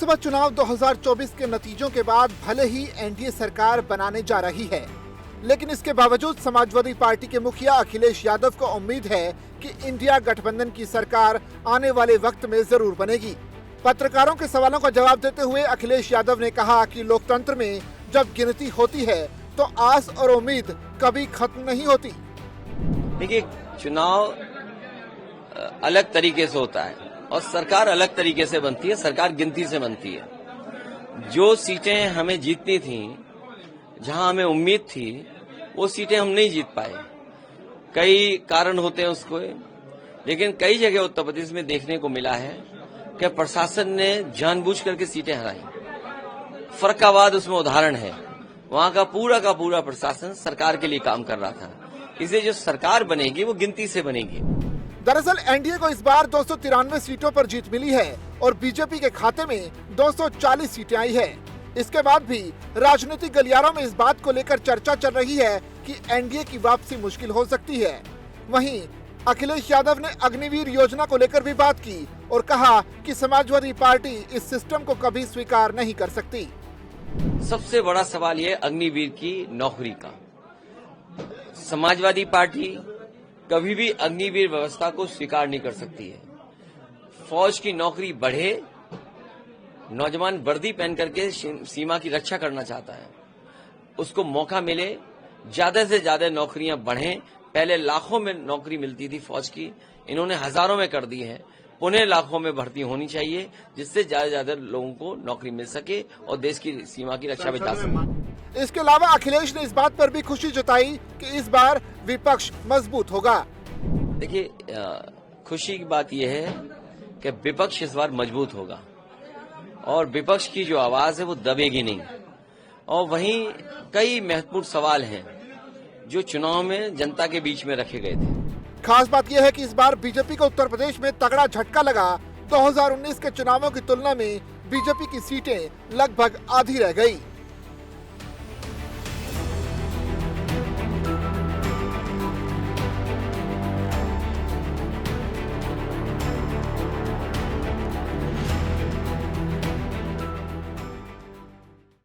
लोकसभा चुनाव 2024 के नतीजों के बाद भले ही एनडीए सरकार बनाने जा रही है, लेकिन इसके बावजूद समाजवादी पार्टी के मुखिया अखिलेश यादव को उम्मीद है कि इंडिया गठबंधन की सरकार आने वाले वक्त में जरूर बनेगी। पत्रकारों के सवालों का जवाब देते हुए अखिलेश यादव ने कहा कि लोकतंत्र में जब गिनती होती है तो आस और उम्मीद कभी खत्म नहीं होती। देखिए, चुनाव अलग तरीके से होता है और सरकार अलग तरीके से बनती है। सरकार गिनती से बनती है। जो सीटें हमें जीतनी थी, जहां हमें उम्मीद थी, वो सीटें हम नहीं जीत पाए। कई कारण होते हैं उसको, लेकिन कई जगह उत्तर प्रदेश में देखने को मिला है कि प्रशासन ने जानबूझ करके सीटें हराई। फर्रुखाबाद उसमें उदाहरण है। वहां का पूरा प्रशासन सरकार के लिए काम कर रहा था। इसलिए जो सरकार बनेगी वो गिनती से बनेगी। दरअसल एनडीए को इस बार 293 सीटों पर जीत मिली है और बीजेपी के खाते में 240 सीटें आई है। इसके बाद भी राजनीतिक गलियारों में इस बात को लेकर चर्चा चल रही है कि एनडीए की वापसी मुश्किल हो सकती है। वहीं अखिलेश यादव ने अग्निवीर योजना को लेकर भी बात की और कहा कि समाजवादी पार्टी इस सिस्टम को कभी स्वीकार नहीं कर सकती। सबसे बड़ा सवाल यह अग्निवीर की नौकरी का। समाजवादी पार्टी कभी भी अग्निवीर व्यवस्था को स्वीकार नहीं कर सकती है। फौज की नौकरी बढ़े, नौजवान वर्दी पहन करके सीमा की रक्षा करना चाहता है, उसको मौका मिले, ज्यादा से ज्यादा नौकरियां बढ़ें। पहले लाखों में नौकरी मिलती थी फौज की, इन्होंने हजारों में कर दी है। पुनः लाखों में भर्ती होनी चाहिए, जिससे ज्यादा से ज्यादा लोगों को नौकरी मिल सके और देश की सीमा की रक्षा बिता सके। इसके अलावा अखिलेश ने इस बात पर भी खुशी जताई कि इस बार विपक्ष मजबूत होगा। देखिए, खुशी की बात यह है कि विपक्ष इस बार मजबूत होगा और विपक्ष की जो आवाज है वो दबेगी नहीं। और वहीं कई महत्वपूर्ण सवाल हैं जो चुनाव में जनता के बीच में रखे गए थे। खास बात यह है कि इस बार बीजेपी को उत्तर प्रदेश में तगड़ा झटका लगा। 2019 के चुनावों की तुलना में बीजेपी की सीटें लगभग आधी रह गई।